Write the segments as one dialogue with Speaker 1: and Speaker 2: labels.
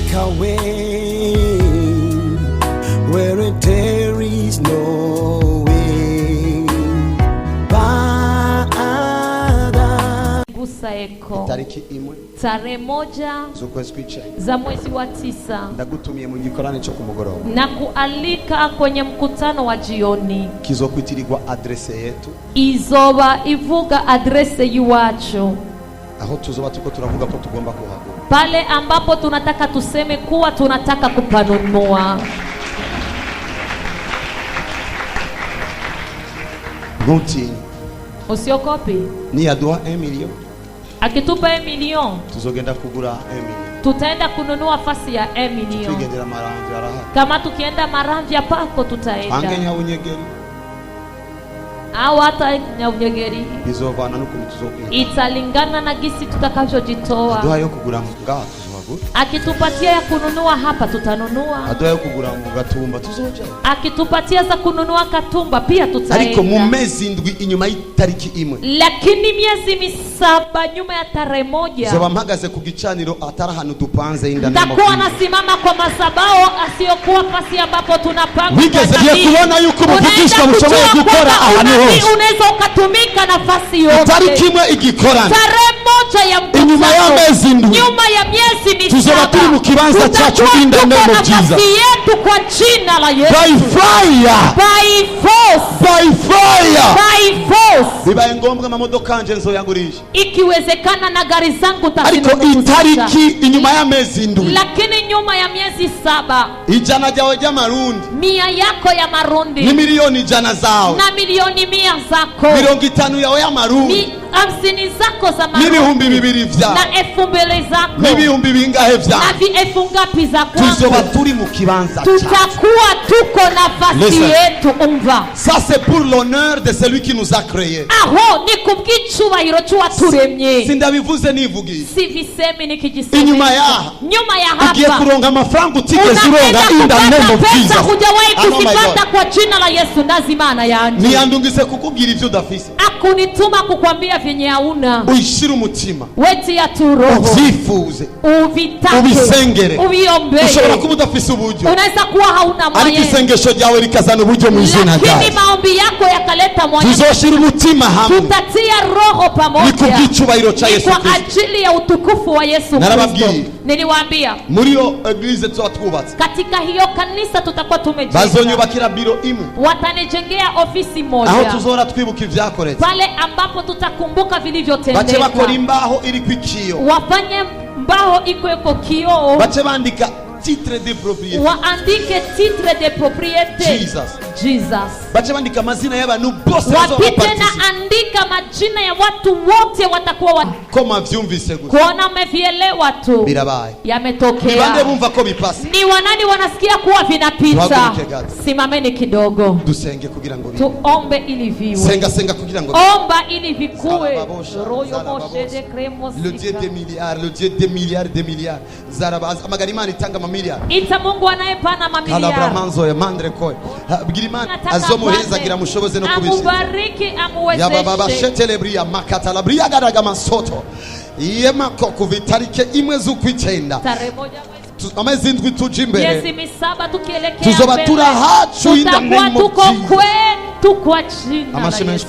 Speaker 1: make a way where there is no way. Father,
Speaker 2: Tariki imwe
Speaker 3: tarehe 1
Speaker 2: z'ukwezi kw'icenda
Speaker 3: za mwezi wa 9
Speaker 2: ndagutumiye mu gikorane cyo kumugoroba
Speaker 3: na kualika kwenye mkutano wa jioni.
Speaker 2: Kizokwitirirwa adresse yetu,
Speaker 3: izoba ivuga adrese yiwacu,
Speaker 2: aho tuzoba tuko turavuga ko tugomba kuhagura,
Speaker 3: pale ambapo tunataka tuseme kuwa tunataka kupanunua.
Speaker 2: Ntutinye,
Speaker 3: usiogope.
Speaker 2: ni aduha 1 million,
Speaker 3: akitupa 1 million
Speaker 2: tuzogenda kugura 1 million,
Speaker 3: tutaenda kununua fasi ya 1 million.
Speaker 2: tukigendera Maramvya araha,
Speaker 3: kama tukienda Maramvya pako tutaenda,
Speaker 2: angenya unyegeri
Speaker 3: au hata Nyaunyegeri,
Speaker 2: bizovana n'ukuntu tuzokwita,
Speaker 3: italingana na gisi tutakavyojitoa.
Speaker 2: aduha yo kugura ngaha tuzohagura,
Speaker 3: akitupatia ya kununua hapa tutanunua,
Speaker 2: aduha yo kugura mu Gatumba tuzoja,
Speaker 3: akitupatia za kununua Katumba pia tutaenda.
Speaker 2: ariko mu mezi ndwi inyuma y'itariki imwe,
Speaker 3: lakini miezi 7 nyuma ya tarehe 1
Speaker 2: zoba mpagaze ku gicaniro atari ahantu dupanze indani,
Speaker 3: ndakuwa nasimama kwa masabao asiyokuwa fasi ambapo tunapanga.
Speaker 2: Wigeze kubona yuko umuvugishwa mushoboye gukora ahantu hose,
Speaker 3: unaweza ukatumika nafasi yote.
Speaker 2: tariki imwe igikorana,
Speaker 3: tarehe 1 ya mkutano,
Speaker 2: inyuma ya mezi ndwi,
Speaker 3: nyuma ya miezi 7
Speaker 2: tuzoba turi mu kibanza cyacu in the name of Jesus,
Speaker 3: yetu kwa jina la Yesu,
Speaker 2: by fire,
Speaker 3: by force,
Speaker 2: by fire,
Speaker 3: by force.
Speaker 2: bibaye ngombwa amamodoka anje nzoyagurisha,
Speaker 3: ikiwezekana na gari zangu
Speaker 2: ariko itariki inyuma ya mezi ndwi,
Speaker 3: lakini nyuma ya miezi 7
Speaker 2: ijana ryawe ry'amarundi,
Speaker 3: 100 yako ya marundi
Speaker 2: ni milioni ijana zawe,
Speaker 3: na milioni 100 zako,
Speaker 2: 50 yawe y'amarundi,
Speaker 3: 50 zako za marundi,
Speaker 2: n'ibihumbi 2 vyawe,
Speaker 3: na 2000 zako,
Speaker 2: n'ibihumbi bingahe vyawe,
Speaker 3: na 1000 ngapi za kwangu.
Speaker 2: tuzoba turi mu kibanza
Speaker 3: tutakuwa tuko nafasi yetu. Umva,
Speaker 2: ça c'est pour l'honneur de celui qui nous a créé,
Speaker 3: aho ni kubw'icubahiro cy'uwaturemye.
Speaker 2: sindabivuze nivugiye,
Speaker 3: si visemi nikijisema.
Speaker 2: inyuma ya
Speaker 3: hapa
Speaker 2: ugiye kuronga amafaranga utigeze uronga in the name of Jesus,
Speaker 3: hujawahi kuzipata kwa jina la Yesu. Ndazimana yanje
Speaker 2: niyandungise kukubwira ivyo udafise,
Speaker 3: akunituma kukwambia vyenye hauna,
Speaker 2: uyishira umutima,
Speaker 3: weti ya turoho,
Speaker 2: uvyifuze,
Speaker 3: uvitake,
Speaker 2: ubisengere,
Speaker 3: uviombe.
Speaker 2: ushobora kuba udafise uburyo,
Speaker 3: unaweza kuwa hauna moyo,
Speaker 2: ariko isengesho ryawe rikazana uburyo mu izina ryawe,
Speaker 3: lakini maombi yako yakaleta moyo.
Speaker 2: tuzoshira umutima hamwe,
Speaker 3: tutatia roho pamoja,
Speaker 2: ni kubw'icubahiro cha Yesu
Speaker 3: kwa
Speaker 2: Kristo,
Speaker 3: ajili ya utukufu wa Yesu Kristo. Niliwaambia
Speaker 2: muri yo eglise twatwubatse,
Speaker 3: katika hiyo kanisa tutakuwa tumejenga,
Speaker 2: bazonyubakira biro imwe,
Speaker 3: watanijengea ofisi moja,
Speaker 2: aho tuzora twibuka ivyakoretse,
Speaker 3: pale ambapo tutakumbuka vilivyotendeka.
Speaker 2: bace bakora imbaho iri kwikiyo,
Speaker 3: wafanye mbao iko kioo,
Speaker 2: bace bandika titre de propriété,
Speaker 3: waandike titre de propriété Jesus,
Speaker 2: bace bandika amazina y'abantu bose
Speaker 3: wapite na andika majina ya watu wote watakuwa
Speaker 2: koma vyumvise gusa,
Speaker 3: kuona umevielewa tu,
Speaker 2: birabaye,
Speaker 3: yametokea.
Speaker 2: bande bumva ko bipasa,
Speaker 3: ni wanani wanasikia kuwa vinapita? Simameni kidogo,
Speaker 2: dusenge kugira ngo
Speaker 3: tuombe ili viwe,
Speaker 2: senga kugira ngo
Speaker 3: omba ili vikue. Royo moshede kremos,
Speaker 2: le Dieu des milliards, le Dieu des milliards de milliards, zaraba amagarimani tanga mamiliard,
Speaker 3: ita Mungu anayepana mamiliard,
Speaker 2: kalabramanzo ya mandre koy bgirimani azomuheza gira mushoboze no kubishira,
Speaker 3: amubariki, amuwezeshe,
Speaker 2: ya baba shetelebria makata labria garaga masoto yema ko kuvitarike imwe z'ukwicenda
Speaker 3: tarehe 1
Speaker 2: amezi ndwi tuje imbere,
Speaker 3: miezi 7 tukielekea
Speaker 2: tuzoba
Speaker 3: mbele,
Speaker 2: turahacu inda name
Speaker 3: tuko kwetu kwa jina la Yesu.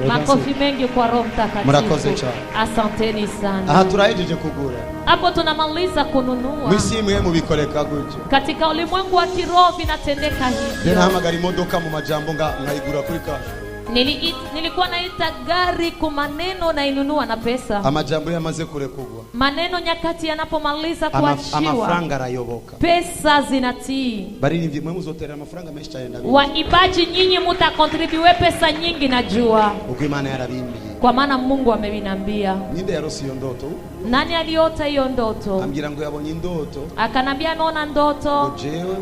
Speaker 3: Makofi mengi kwa Roho Mtakatifu.
Speaker 2: Murakoze cyane,
Speaker 3: asanteni sana.
Speaker 2: aha turahejeje kugura,
Speaker 3: hapo tunamaliza kununua.
Speaker 2: mwisi imwe mu bikoreka gutyo,
Speaker 3: katika ulimwengu wa kiroho vinatendeka hivyo.
Speaker 2: nahamagara imodoka mu majambo ngayigura kuri kashi,
Speaker 3: nilikuwa naita gari kwa maneno na inunua na pesa.
Speaker 2: amajambo yamaze kurekugwa,
Speaker 3: maneno nyakati yanapomaliza kuachiwa,
Speaker 2: amafaranga arayoboka,
Speaker 3: pesa zinatii.
Speaker 2: baririmbye mwe muzotera amafaranga menshi cyane ndabizi,
Speaker 3: waibaji nyinyi mutakontribue pesa nyingi, najua
Speaker 2: uko Imana yarabimbiye,
Speaker 3: kwa maana Mungu ameniambia.
Speaker 2: ninde yarose iyo ndoto?
Speaker 3: Nani aliota hiyo ndoto?
Speaker 2: ambira ngo yabonye indoto,
Speaker 3: akanambia ameona ndoto,
Speaker 2: jewe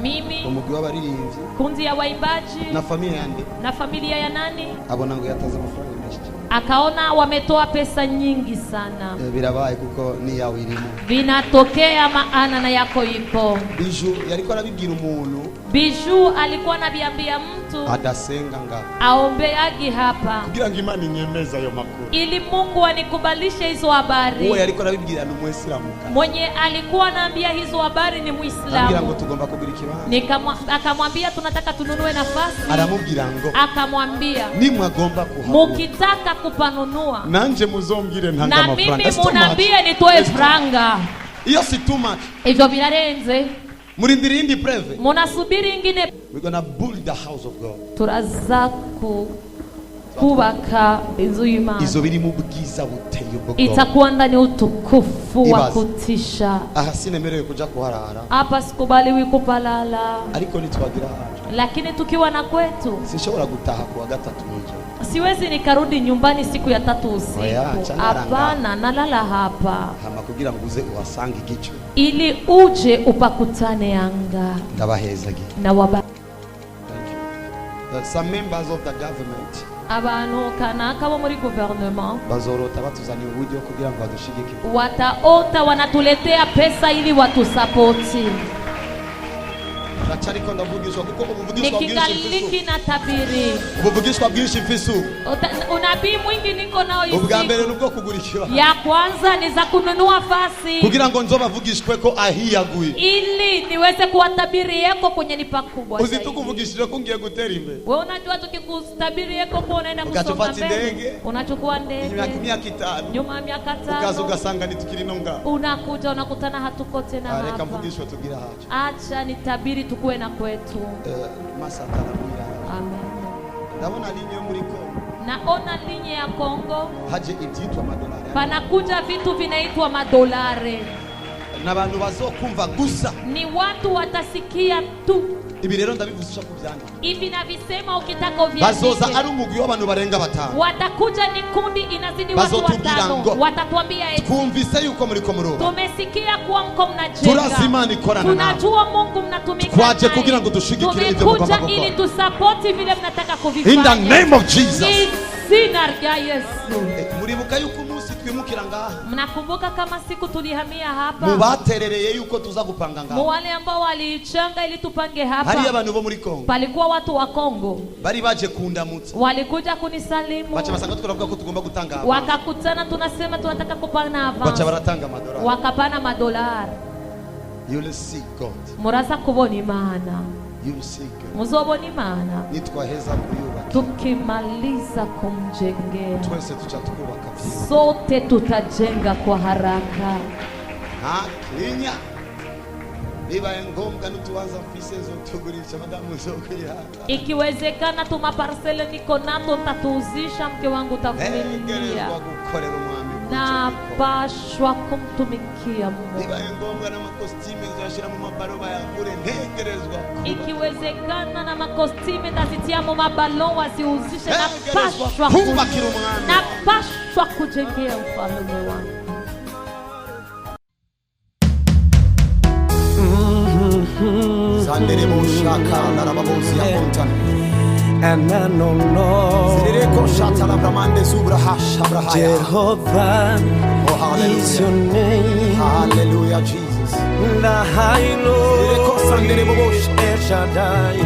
Speaker 3: mimi
Speaker 2: umugwi w'abaririmbyi,
Speaker 3: kundi ya waibaji
Speaker 2: na familia yandi,
Speaker 3: na familia ya nani,
Speaker 2: abona ngo yataze amafaranga menshi,
Speaker 3: akaona wametoa pesa nyingi sana.
Speaker 2: Birabaye kuko ni yawe irimo,
Speaker 3: vinatokea maana na yako ipo.
Speaker 2: Biju yariko arabibwira umuntu,
Speaker 3: Biju alikuwa anabiambia mtu
Speaker 2: adasenga nga
Speaker 3: aombeagi hapa
Speaker 2: kugira ngo Imana inyemeza ayo makuru,
Speaker 3: ili Mungu anikubalishe hizo habari.
Speaker 2: Uwo yariko arabibwira n'Umuyisilamu.
Speaker 3: Mwenye alikuwa anaambia hizo habari ni Muislamu.
Speaker 2: Ngo tugomba kugura ikibanza.
Speaker 3: Akamwambia tunataka tununue nafasi.
Speaker 2: Aramubwira ngo.
Speaker 3: Akamwambia
Speaker 2: nimwagomba kuhagura.
Speaker 3: Mukitaka kupanunua.
Speaker 2: Nanje muzombwire ntanga amafaranga.
Speaker 3: Na mimi munambie nitoe franga.
Speaker 2: Iyo si too much.
Speaker 3: Hivyo vinarenze.
Speaker 2: Murindiri indi preve.
Speaker 3: Munasubiri ingine.
Speaker 2: We're gonna build the house of God.
Speaker 3: Turaza kubaka inzu y'Imana.
Speaker 2: Izo biri mu bwiza buteye ubwo.
Speaker 3: Itakuwa ndani utukufu wa kutisha.
Speaker 2: Aha sinemerewe kuja kuharara.
Speaker 3: Hapa sikubaliwi kupalala.
Speaker 2: Ariko nitwagira
Speaker 3: lakini tukiwa na kwetu
Speaker 2: sishobora gutaha kuwa gatatu nje.
Speaker 3: Siwezi nikarudi nyumbani siku ya 3 usiku. Hapana, nalala hapa.
Speaker 2: Hama kugira nguze uwasange igicu.
Speaker 3: Ili uje upakutane anga.
Speaker 2: Ndabahezage.
Speaker 3: Na waba.
Speaker 2: Thank you. Some members of the government.
Speaker 3: Abantu kanaka bo muri gouvernement.
Speaker 2: Bazorota batuzaniye uburyo kugira ngo badushigike.
Speaker 3: Wataota wanatuletea pesa ili watusapoti.
Speaker 2: Nachariko ndavugishwa kuko ubuvugishwa
Speaker 3: bwinshi na tabiri.
Speaker 2: Ubuvugishwa bwinshi mfisu.
Speaker 3: Unabii mwingi niko nao hivi.
Speaker 2: Ubwa mbere nubwo kugurikira.
Speaker 3: Ya kwanza ni za kununua fasi.
Speaker 2: Kugira ngo nzobavugishwe ko ahiyaguye.
Speaker 3: Ili niweze kuwatabiri yako kwenye nipa kubwa.
Speaker 2: Uzitukuvugishire ko ngiye gutera imbere.
Speaker 3: Wewe unajua tukikutabiri yako kwa unaenda kusonga mbele. Unachukua ndege.
Speaker 2: Miaka 5.
Speaker 3: Nyuma ya miaka 5.
Speaker 2: Ukaza ugasanga nitukiri nonga.
Speaker 3: Unakuja unakutana hatuko tena hapa.
Speaker 2: Reka mvugishwe tugira haje.
Speaker 3: Acha nitabiri tukue na kwetu. Amen.
Speaker 2: Naona linye muri Kongo.
Speaker 3: Naona linye ya Kongo.
Speaker 2: Haje ibyitwa madolari.
Speaker 3: Panakuja vitu vinaitwa madolari.
Speaker 2: Na abantu bazokumva gusa.
Speaker 3: Ni watu watasikia tu.
Speaker 2: Ibi rero ndabivuzisha kubyanda.
Speaker 3: Hivi na visema ukitaka uviandike.
Speaker 2: Bazoza ari umugwi w'abantu barenga 5.
Speaker 3: Watakuja ni kundi inazidi watu 5. Watatuambia eti.
Speaker 2: Twumvise yuko muri ko muruba.
Speaker 3: Tumesikia kuwa mko mnajenga.
Speaker 2: Turazimana ikorana nawe.
Speaker 3: Tunajua Mungu mnatumika.
Speaker 2: Twaje kugira ngo dushigikire ibyo mugomba
Speaker 3: gukora. Ili tusapoti vile mnataka kuvifanya.
Speaker 2: In the name of Jesus.
Speaker 3: Sina rya Yesu.
Speaker 2: Muribuka yuko umunsi twimukira ngaha.
Speaker 3: Mnakumbuka kama siku tulihamia hapa.
Speaker 2: Mubaterereye yuko tuza gupanga ngaha.
Speaker 3: Wale ambao walichanga ili tupange hapa.
Speaker 2: Hari abantu bo muri Kongo.
Speaker 3: Palikuwa watu wa Kongo.
Speaker 2: Bari baje kundamutsa.
Speaker 3: Walikuja kunisalimu.
Speaker 2: Bacha basanga tukavuga ko tugomba gutanga hapa.
Speaker 3: Wakakutana tunasema tunataka kupana avance.
Speaker 2: Bacha baratanga madolari.
Speaker 3: Wakapana madolari.
Speaker 2: You'll see God.
Speaker 3: Muraza kubona Imana.
Speaker 2: You'll see God.
Speaker 3: Muzobona Imana.
Speaker 2: Nitwaheza kuyubaka.
Speaker 3: Tukimaliza kumjengea.
Speaker 2: Twese tucha tukubaka vizuri.
Speaker 3: Sote tutajenga kwa haraka.
Speaker 2: Kenya. Bibaye ngombwa nutuanza mfisezo tugurisha madamu zokira.
Speaker 3: Ikiwezekana tuma parcele niko nato tatuuzisha, mke wangu tavumilia. Na pashwa kumtumikia Mungu.
Speaker 2: Bibaye ngombwa na makostime zashira mu mabaroba ya kure ntegerezwa.
Speaker 3: Ikiwezekana na makostime tazitia mu mabalo wasiuzishe, na pashwa
Speaker 2: kubakira umwami.
Speaker 3: Na pashwa kujengea ufalme wangu.
Speaker 1: Sandere boshaka narababozi ya montana.
Speaker 4: And I don't know.
Speaker 1: Zireko shata la bramande subra hasha brahaya.
Speaker 4: Jehovah is your name.
Speaker 1: Hallelujah, Jesus.
Speaker 4: The high Lord El Shaddai.